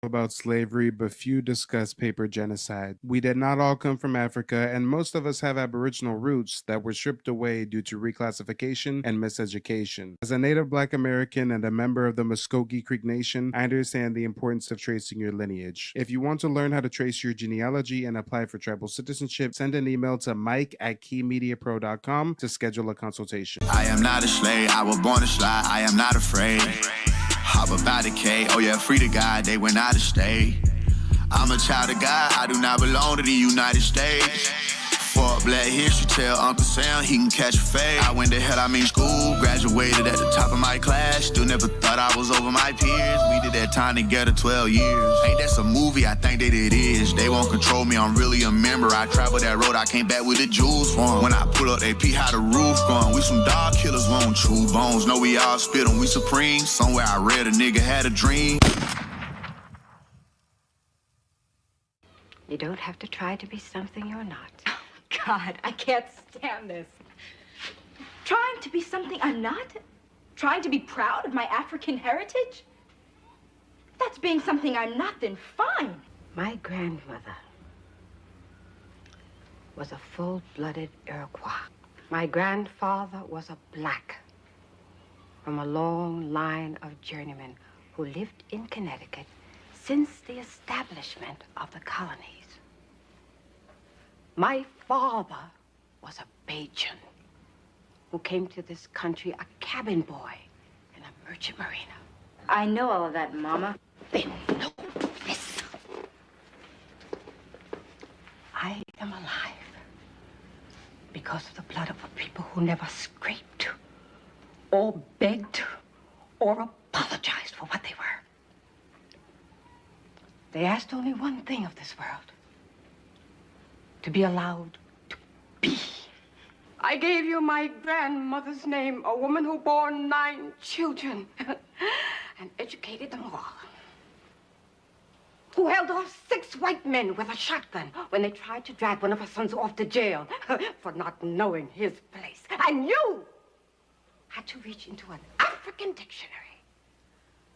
About slavery, but few discuss paper genocide. We did not all come from Africa, and most of us have Aboriginal roots that were stripped away due to reclassification and miseducation. As a Native Black American and a member of the Muscogee Creek Nation, I understand the importance of tracing your lineage. If you want to learn how to trace your genealogy and apply for tribal citizenship, send an email to mike@keymediapro.com to schedule a consultation. I am not a slave, I was born to slide, I am not afraid. Hop about a K, oh yeah, free to God, they went out of state. I'm a child of God, I do not belong to the United States. For Black History, tell Uncle Sam he can catch a fade. I went to hell, I mean school, graduated at the top of my class. Still never thought I was over my peers. We did that time together, 12 years. Ain't that some movie? I think that it is. They won't control me, I'm really a member. I traveled that road, I came back with the jewels for 'em. When I pull up, they pee how the roof gone. We some dog killers, won't chew bones. Know we all spit on, we supreme. Somewhere I read a nigga had a dream. You don't have to try to be something you're not. God, I can't stand this. Trying to be something I'm not? Trying to be proud of my African heritage? If that's being something I'm not, then fine. My grandmother was a full-blooded Iroquois. My grandfather was a black from a long line of journeymen who lived in Connecticut since the establishment of the colonies. My father was a Bajan who came to this country a cabin boy in a merchant marina. I know all of that, Mama. Then know this. I am alive because of the blood of a people who never scraped or begged or apologized for what they were. They asked only one thing of this world: to be allowed to be. I gave you my grandmother's name, a woman who bore 9 children and educated them all. Who held off 6 white men with a shotgun when they tried to drag one of her sons off to jail for not knowing his place. And you had to reach into an African dictionary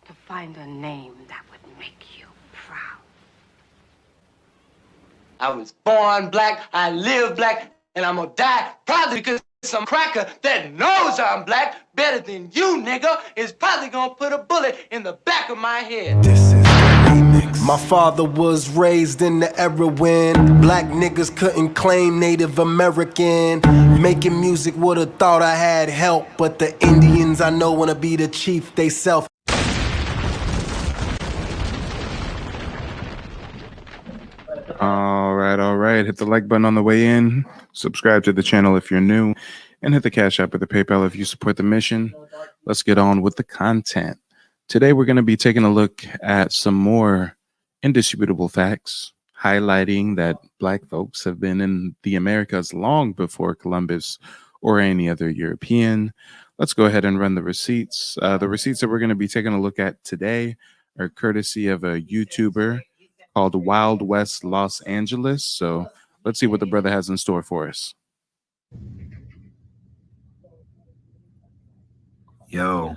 to find a name that would make you proud. I was born black, I live black, and I'm gonna die probably because some cracker that knows I'm black better than you, nigga, is probably gonna put a bullet in the back of my head. This is the remix. My father was raised in the era when black niggas couldn't claim Native American. Making music would've thought I had help, but the Indians I know wanna be the chief they self. All right. Hit the like button on the way in. Subscribe to the channel if you're new, and hit the Cash App or the PayPal if you support the mission. Let's get on with the content. Today, we're going to be taking a look at some more indisputable facts, highlighting that Black folks have been in the Americas long before Columbus or any other European. Let's go ahead and run the receipts. The receipts that we're going to be taking a look at today are courtesy of a YouTuber called Wild West Los Angeles. So let's see what the brother has in store for us. Yo,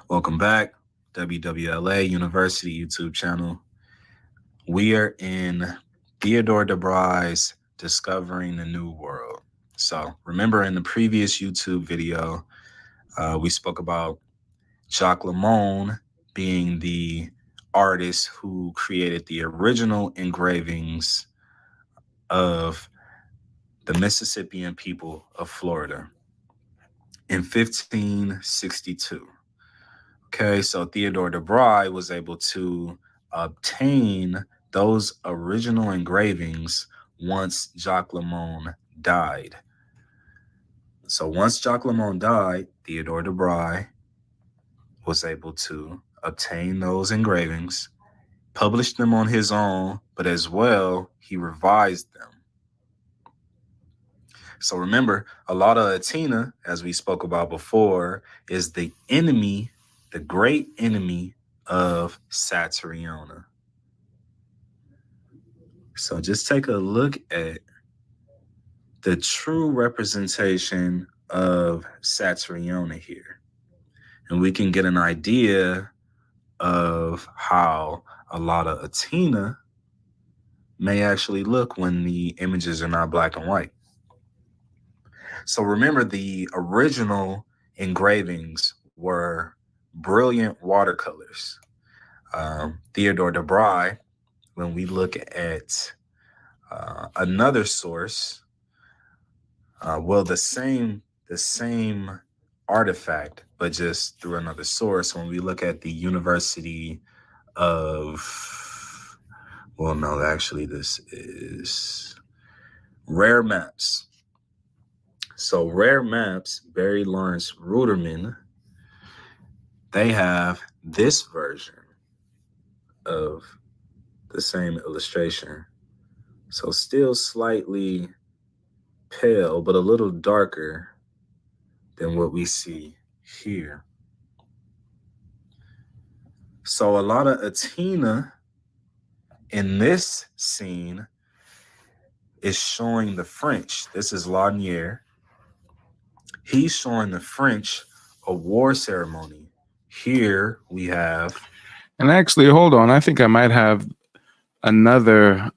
welcome back. WWLA University YouTube channel. We are in Theodor de Bry's Discovering the New World. So remember in the previous YouTube video, we spoke about Jacques Lemon being the artist who created the original engravings of the Mississippian people of Florida in 1562. Okay, so Theodor de Bry was able to obtain those original engravings once Jacques Lemon died. So once Jacques Lemon died, Theodor de Bry was able to obtain those engravings, published them on his own, but as well, he revised them. So remember, a lot of Latina, as we spoke about before, is the enemy, the great enemy of Satyriona. So just take a look at the true representation of Satyriona here. And we can get an idea of how a lot of Atina may actually look when the images are not black and white. So remember, the original engravings were brilliant watercolors. Theodor de Bry, when we look at another source, the same artifact, but just through another source. When we look at the University of, well, no, actually, this is Rare Maps. So Rare Maps, Barry Lawrence Ruderman, they have this version of the same illustration. So still slightly pale, but a little darker than what we see here. So a lot of Atina in this scene is showing the French. This is Laudnier. He's showing the French a war ceremony. Here we have... And actually, hold on. I think I might have another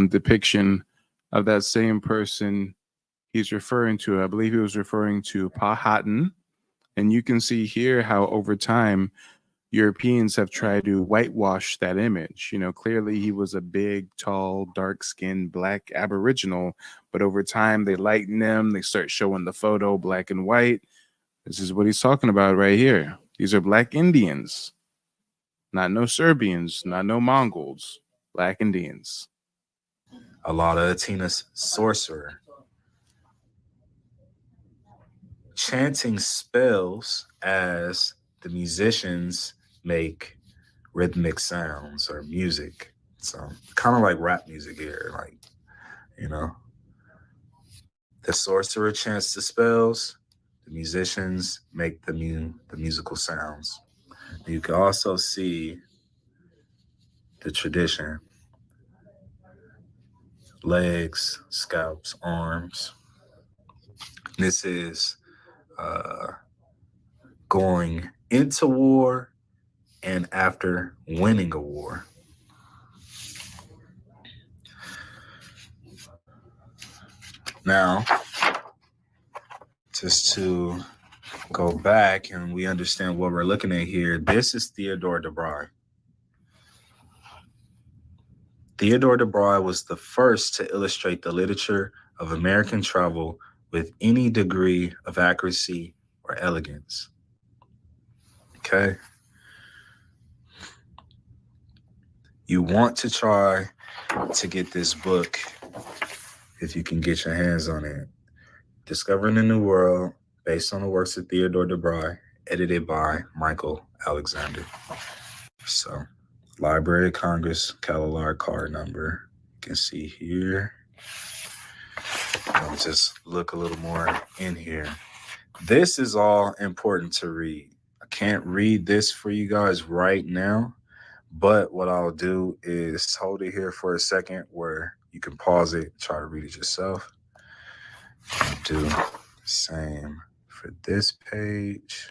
depiction of that same person he's referring to. I believe he was referring to Powhatan. And you can see here how over time Europeans have tried to whitewash that image. You know, clearly he was a big, tall, dark-skinned black Aboriginal, but over time they lighten him. They start showing the photo black and white. This is what he's talking about right here. These are black Indians, not no Serbians, not no Mongols, black Indians. A lot of Atina's sorcerer, chanting spells as the musicians make rhythmic sounds or music. So kind of like rap music here, like, you know. The sorcerer chants the spells, the musicians make the musical sounds. You can also see the tradition. Legs, scalps, arms. This is going into war and after winning a war. Now, just to go back and we understand what we're looking at here, this is Theodor de Bry. Theodor de Bry was the first to illustrate the literature of American travel with any degree of accuracy or elegance. Okay? You want to try to get this book if you can get your hands on it. Discovering the New World, based on the works of Theodor de Bry, edited by Michael Alexander. So, Library of Congress catalog card number. You can see here. I'll just look a little more in here. This is all important to read. I can't read this for you guys right now, but what I'll do is hold it here for a second where you can pause it, try to read it yourself. I'll do the same for this page.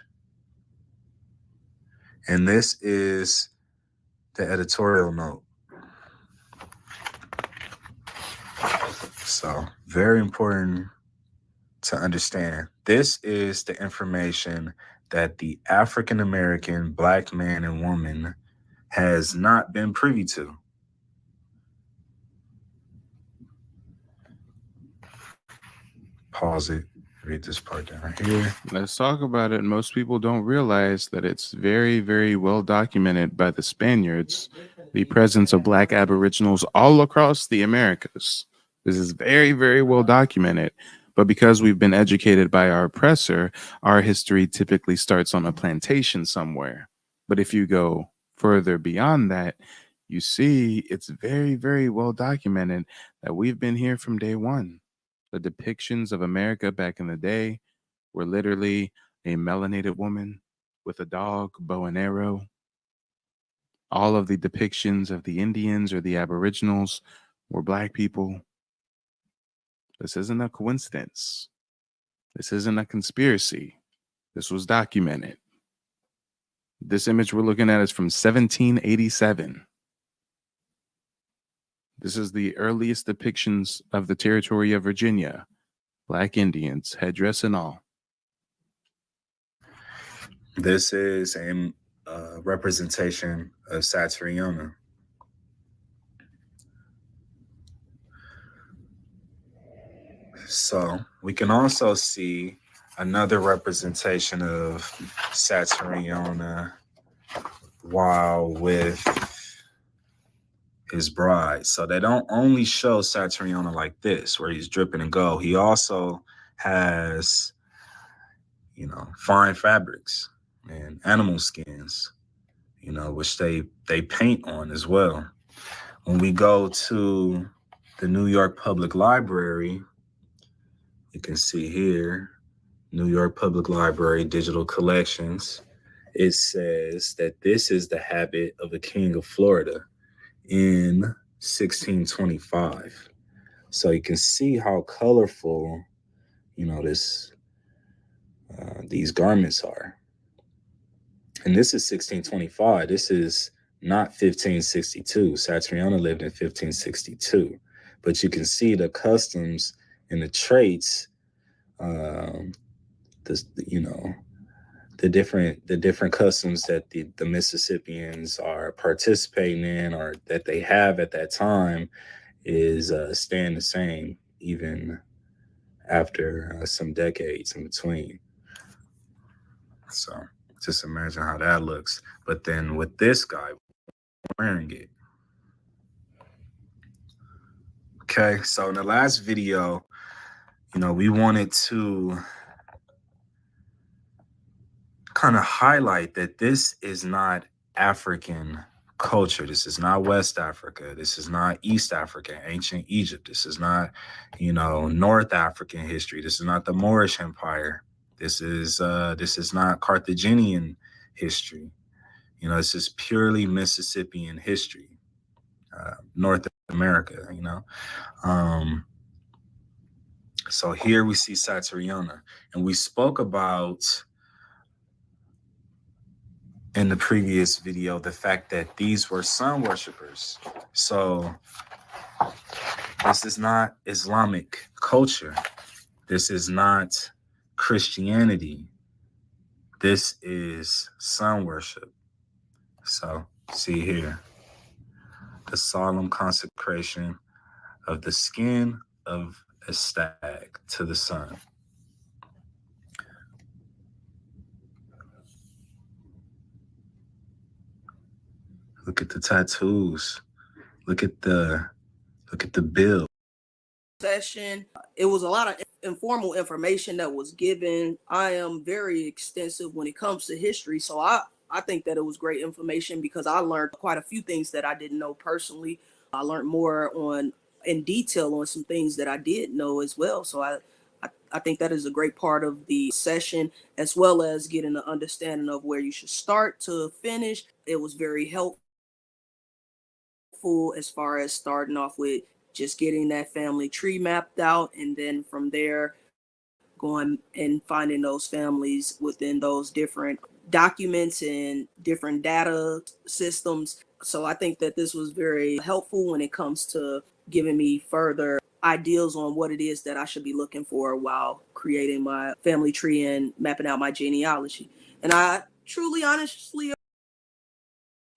And this is the editorial note. So, very important to understand. This is the information that the African American black man and woman has not been privy to. Pause it. Read this part down here. Let's talk about it. Most people don't realize that it's very, very well documented by the Spaniards, the presence of black Aboriginals all across the Americas. This is very, very well documented. But because we've been educated by our oppressor, our history typically starts on a plantation somewhere. But if you go further beyond that, you see it's very, very well documented that we've been here from day one. The depictions of America back in the day were literally a melanated woman with a dog, bow and arrow. All of the depictions of the Indians or the Aboriginals were black people. This isn't a coincidence. This isn't a conspiracy. This was documented. This image we're looking at is from 1787. This is the earliest depictions of the territory of Virginia, Black Indians, headdress and all. This is a representation of Satyriona. So we can also see another representation of Satyriona while with his bride. So they don't only show Satyriona like this, where he's dripping in gold. He also has, you know, fine fabrics and animal skins, you know, which they paint on as well. When we go to the New York Public Library, you can see here, New York Public Library Digital Collections. It says that this is the habit of the King of Florida in 1625. So you can see how colorful, you know, these garments are. And this is 1625. This is not 1562. Satyriona lived in 1562. But you can see the customs and the traits, you know, the different customs that the Mississippians are participating in or that they have at that time is staying the same even after some decades in between. So just imagine how that looks. But then with this guy wearing it. Okay, so in the last video, you know, we wanted to kind of highlight that this is not African culture. This is not West Africa. This is not East Africa, ancient Egypt. This is not, you know, North African history. This is not the Moorish Empire. This is not Carthaginian history. You know, this is purely Mississippian history, North America, you know. So here we see Satyriona, and we spoke about in the previous video the fact that these were sun worshipers. So this is not Islamic culture. This is not Christianity. This is sun worship. So see here, the solemn consecration of the skin of a stag to the sun. Look at the tattoos. Look at the build. Session. It was a lot of informal information that was given. I am very extensive when it comes to history, so I think that it was great information because I learned quite a few things that I didn't know personally. I learned more in detail on some things that I did know as well. So I think that is a great part of the session, as well as getting an understanding of where you should start to finish. It was very helpful as far as starting off with just getting that family tree mapped out, and then from there going and finding those families within those different documents and different data systems. So I think that this was very helpful when it comes to giving me further ideas on what it is that I should be looking for while creating my family tree and mapping out my genealogy. And I truly, honestly,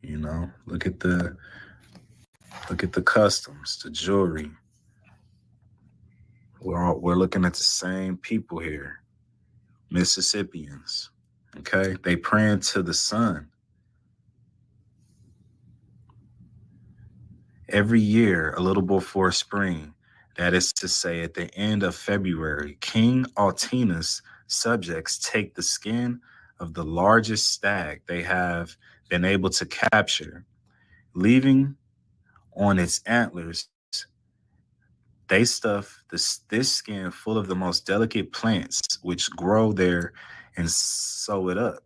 you know, look at the customs, the jewelry. We're looking at the same people here, Mississippians. Okay, they praying to the sun. Every year, a little before spring, that is to say at the end of February, King Altina's subjects take the skin of the largest stag they have been able to capture, leaving on its antlers. They stuff this skin full of the most delicate plants which grow there and sew it up.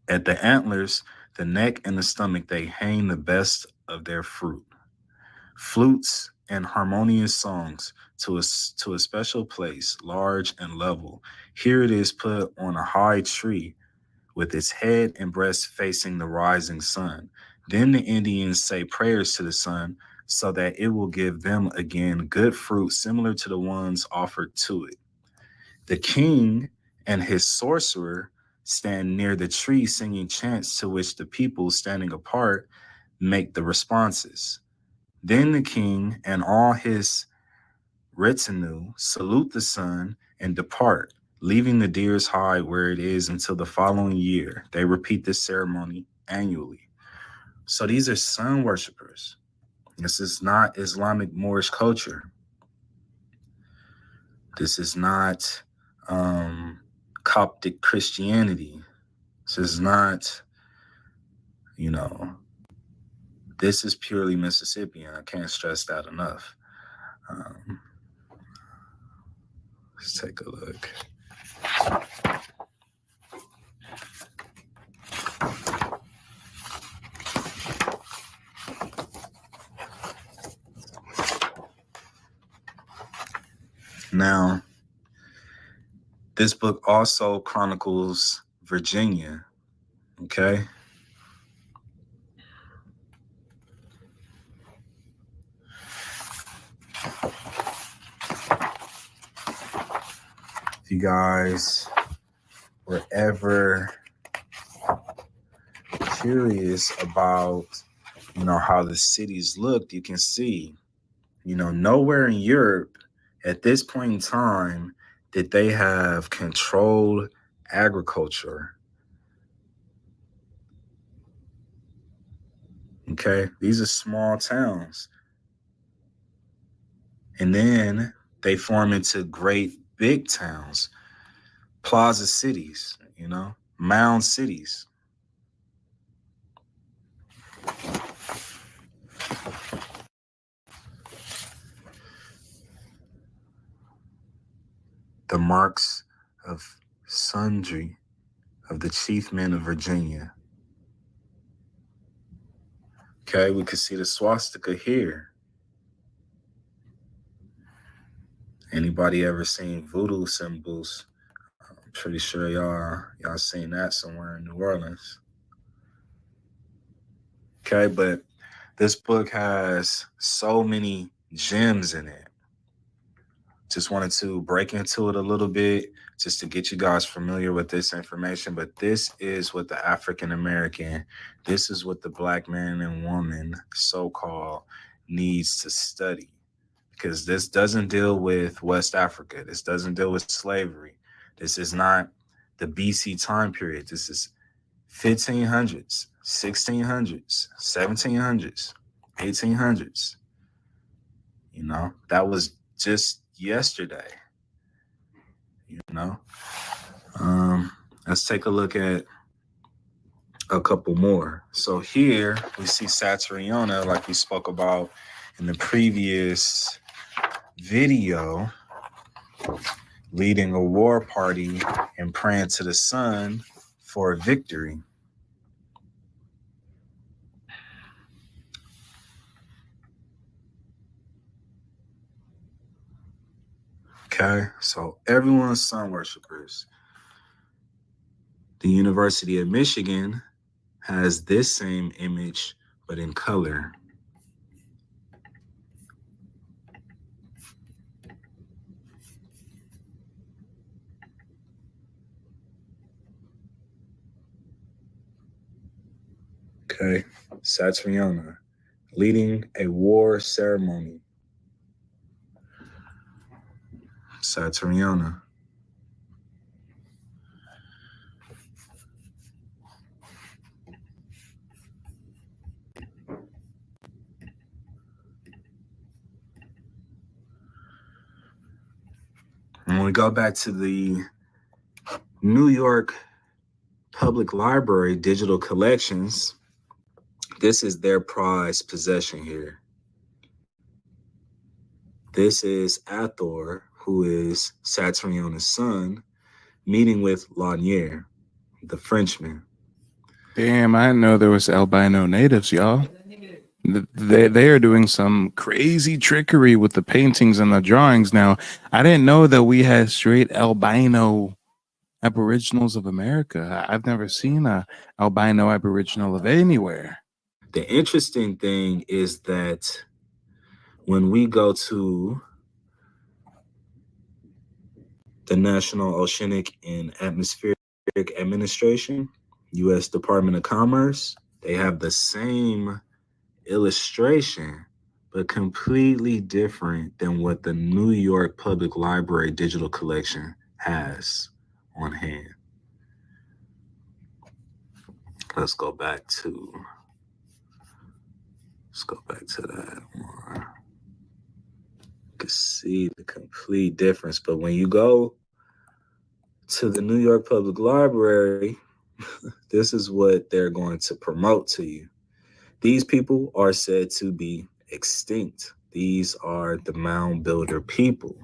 At the antlers, the neck and the stomach, they hang the best of their fruit, flutes and harmonious songs to a special place, large and level. Here it is put on a high tree with its head and breast facing the rising sun. Then the Indians say prayers to the sun so that it will give them again good fruit similar to the ones offered to it. The king and his sorcerer stand near the tree singing chants to which the people standing apart make the responses. Then the king and all his retinue salute the sun and depart, leaving the deer's hide where it is until the following year. They repeat this ceremony annually. So these are sun worshipers. This is not Islamic Moorish culture. This is not Coptic Christianity. This is not, this is purely Mississippian. I can't stress that enough. Let's take a look. Now, this book also chronicles Virginia, okay? If you guys were ever curious about, how the cities looked, you can see, nowhere in Europe at this point in time did they have controlled agriculture. Okay, these are small towns. And then they form into great big towns, plaza cities, mound cities. The marks of sundry of the chief men of Virginia. Okay, we can see the swastika here. Anybody ever seen voodoo symbols? I'm pretty sure y'all seen that somewhere in New Orleans. Okay, but this book has so many gems in it. Just wanted to break into it a little bit just to get you guys familiar with this information. But this is what the African American, this is what the Black man and woman, so-called, needs to study. Because this doesn't deal with West Africa. This doesn't deal with slavery. This is not the BC time period. This is 1500s, 1600s, 1700s, 1800s. That was just yesterday. Let's take a look at a couple more. So here we see Saturniona, like we spoke about in the previous video, leading a war party and praying to the sun for a victory. Okay, so everyone's sun worshipers. The University of Michigan has this same image, but in color. Okay, Saturniona, leading a war ceremony. Saturniona. When we go back to the New York Public Library digital collections, this is their prized possession here. This is Hathor, who is Saturniona's son, meeting with Lanier, the Frenchman. Damn, I didn't know there was albino natives, y'all. They are doing some crazy trickery with the paintings and the drawings now. I didn't know that we had straight albino Aboriginals of America. I've never seen a albino Aboriginal of anywhere. The interesting thing is that when we go to the National Oceanic and Atmospheric Administration, U.S. Department of Commerce, they have the same illustration, but completely different than what the New York Public Library digital collection has on hand. Let's go back to that more. You can see the complete difference. But when you go to the New York Public Library, this is what they're going to promote to you. These people are said to be extinct. These are the mound builder people.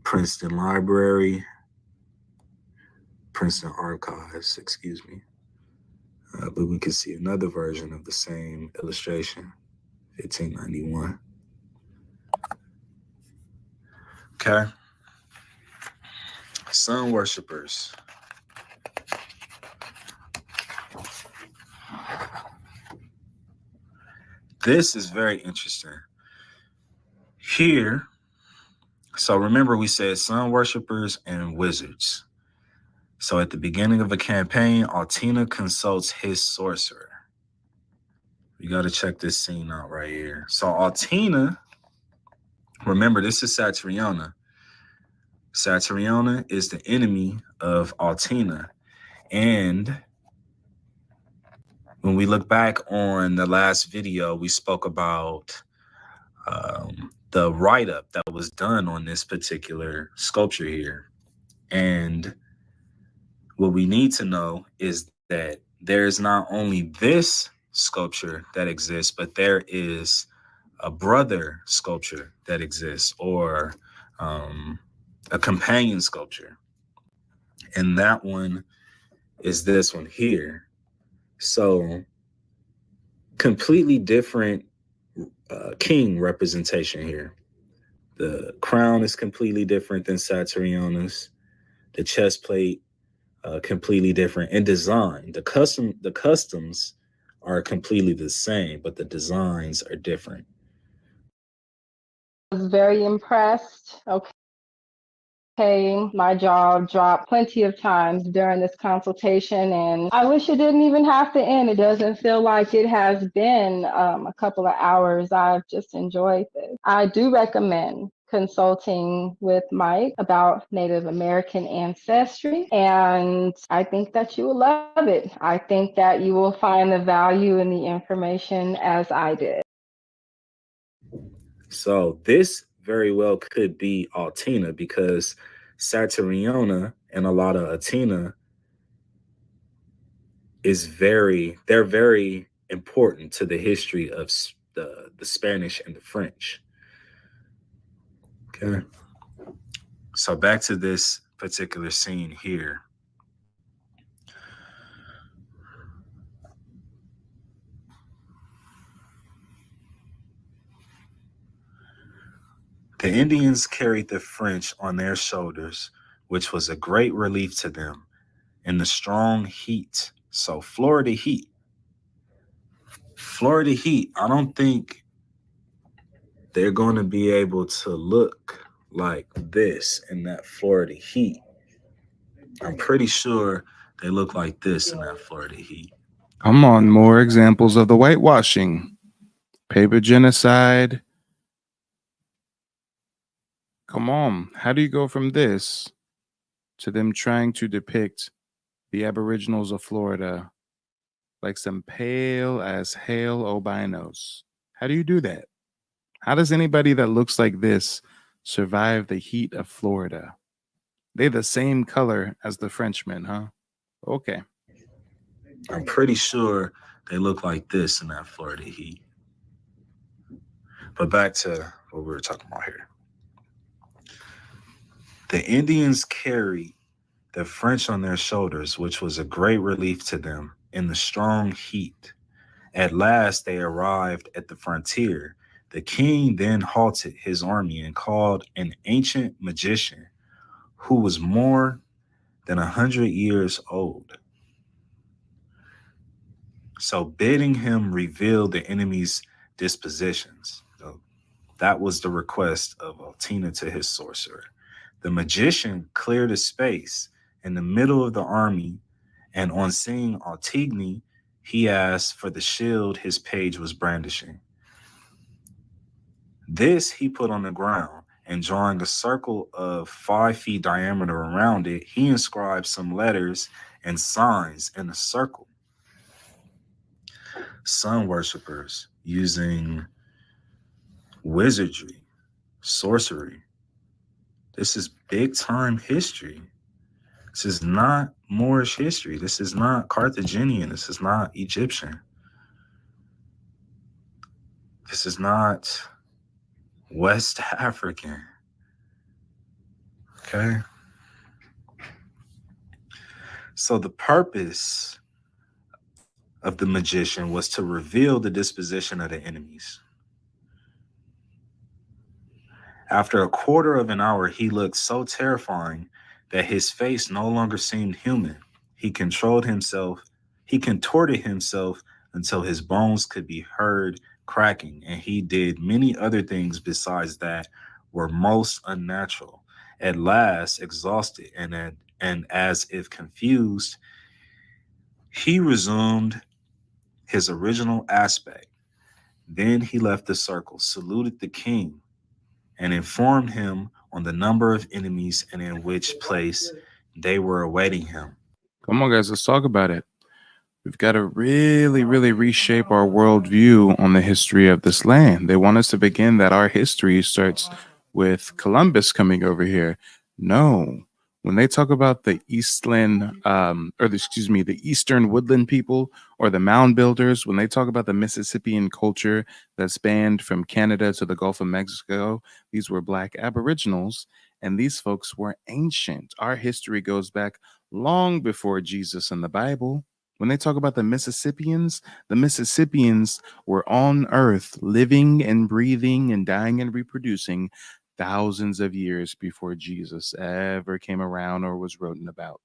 Princeton Library, Princeton Archives, excuse me. But we can see another version of the same illustration, 1591. Okay. Sun worshipers. This is very interesting. Here, so remember we said sun worshipers and wizards. So at the beginning of a campaign, Altina consults his sorcerer. You got to check this scene out right here. So Altina, remember this is Satyriona. Satyriona is the enemy of Altina. And when we look back on the last video, we spoke about the write-up that was done on this particular sculpture here. And what we need to know is that there's not only this sculpture that exists, but there is a brother sculpture that exists, or a companion sculpture. And that one is this one here. So completely different king representation here. The crown is completely different than Saturniona's. The chest plate completely different in design. The customs are completely the same, but the designs are different. I was very impressed. Okay, my jaw dropped plenty of times during this consultation, and I wish it didn't even have to end. It doesn't feel like it has been a couple of hours. I've just enjoyed this. I do recommend consulting with Mike about Native American ancestry, and I think that you will love it. I think that you will find the value in the information as I did. So this very well could be Altina, because Satyriona and a lot of Atina they're very important to the history of the Spanish and the French. Okay. So back to this particular scene here. The Indians carried the French on their shoulders, which was a great relief to them in the strong heat. So Florida heat, I don't think they're going to be able to look like this in that Florida heat. I'm pretty sure they look like this in that Florida heat. Come on, more examples of the whitewashing. Paper genocide. Come on, how do you go from this to them trying to depict the Aboriginals of Florida like some pale as hell albinos? How do you do that? How does anybody that looks like this survive the heat of Florida? They're the same color as the Frenchmen, huh? Okay. I'm pretty sure they look like this in that Florida heat. But back to what we were talking about here. The Indians carried the French on their shoulders, which was a great relief to them in the strong heat. At last, they arrived at the frontier. The king then halted his army and called an ancient magician who was more than 100 years old. So bidding him reveal the enemy's dispositions. So that was the request of Altina to his sorcerer. The magician cleared a space in the middle of the army, and on seeing Altigny, he asked for the shield his page was brandishing. This he put on the ground, and drawing a circle of 5 feet diameter around it, he inscribed some letters and signs in a circle. Sun worshippers using wizardry, sorcery. This is big time history. This is not Moorish history. This is not Carthaginian. This is not Egyptian. This is not West African. Okay. So the purpose of the magician was to reveal the disposition of the enemies. After a quarter of an hour, he looked so terrifying that his face no longer seemed human. He contorted himself until his bones could be heard cracking, and he did many other things besides that were most unnatural. At last, exhausted and as if confused, he resumed his original aspect. Then he left the circle, saluted the king, and informed him on the number of enemies and in which place they were awaiting him. Come on, guys, let's talk about it. We've got to really, really reshape our worldview on the history of this land. They want us to begin that our history starts with Columbus coming over here. No. When they talk about the the Eastern Woodland people or the mound builders, when they talk about the Mississippian culture that spanned from Canada to the Gulf of Mexico, these were Black Aboriginals, and these folks were ancient. Our history goes back long before Jesus and the Bible. When they talk about the Mississippians were on earth living and breathing and dying and reproducing thousands of years before Jesus ever came around or was written about.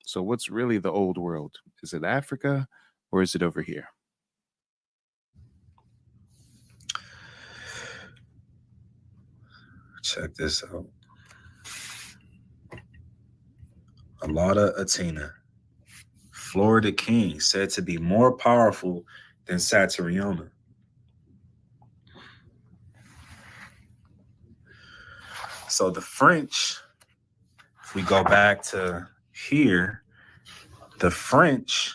So what's really the old world? Is it Africa or is it over here? Check this out. Alauda Atina, Florida king, said to be more powerful than Satyriona. So the French, if we go back to here, the French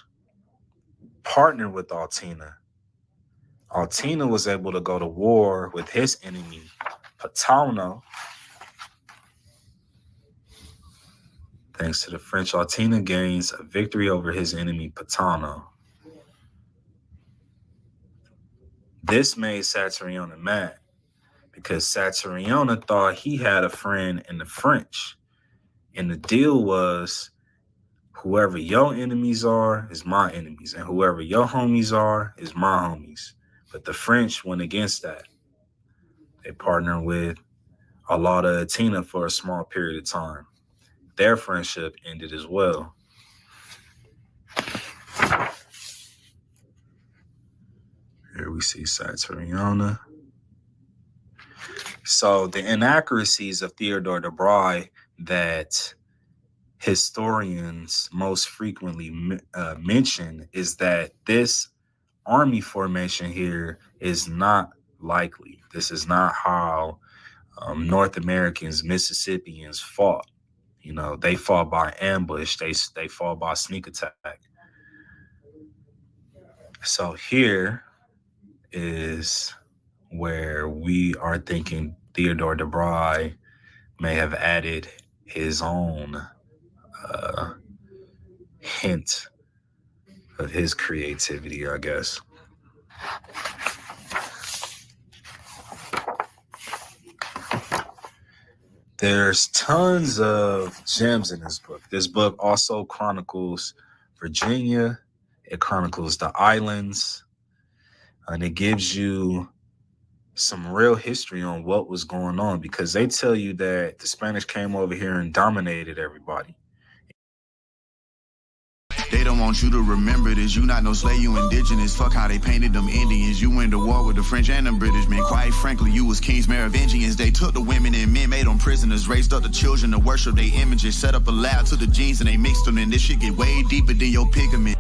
partnered with Altina. Altina was able to go to war with his enemy, Patauno. Thanks to the French, Altina gains a victory over his enemy, Patauno. This made Satyriona mad, because Satyriona thought he had a friend in the French. And the deal was, whoever your enemies are is my enemies, and whoever your homies are is my homies. But the French went against that. They partnered with Alauda Atina for a small period of time. Their friendship ended as well. Here we see Satyriona. So the inaccuracies of Theodor de Bry that historians most frequently mention is that this army formation here is not likely. This is not how North Americans, Mississippians fought. You know, they fought by ambush. They fought by sneak attack. So here is where we are thinking Theodor de Bry may have added his own hint of his creativity, I guess. There's tons of gems in this book. This book also chronicles Virginia. It chronicles the islands. And it gives you some real history on what was going on, because they tell you that the Spanish came over here and dominated everybody. They don't want you to remember this. You not no slave, you indigenous. Fuck how they painted them Indians. You went to war with the French and the British, man. Quite frankly, you was kings, Merovingians. They took the women and men, made them prisoners. Raised up the children to worship their images. Set up a lab to the genes and they mixed them. And this shit get way deeper than your pigment.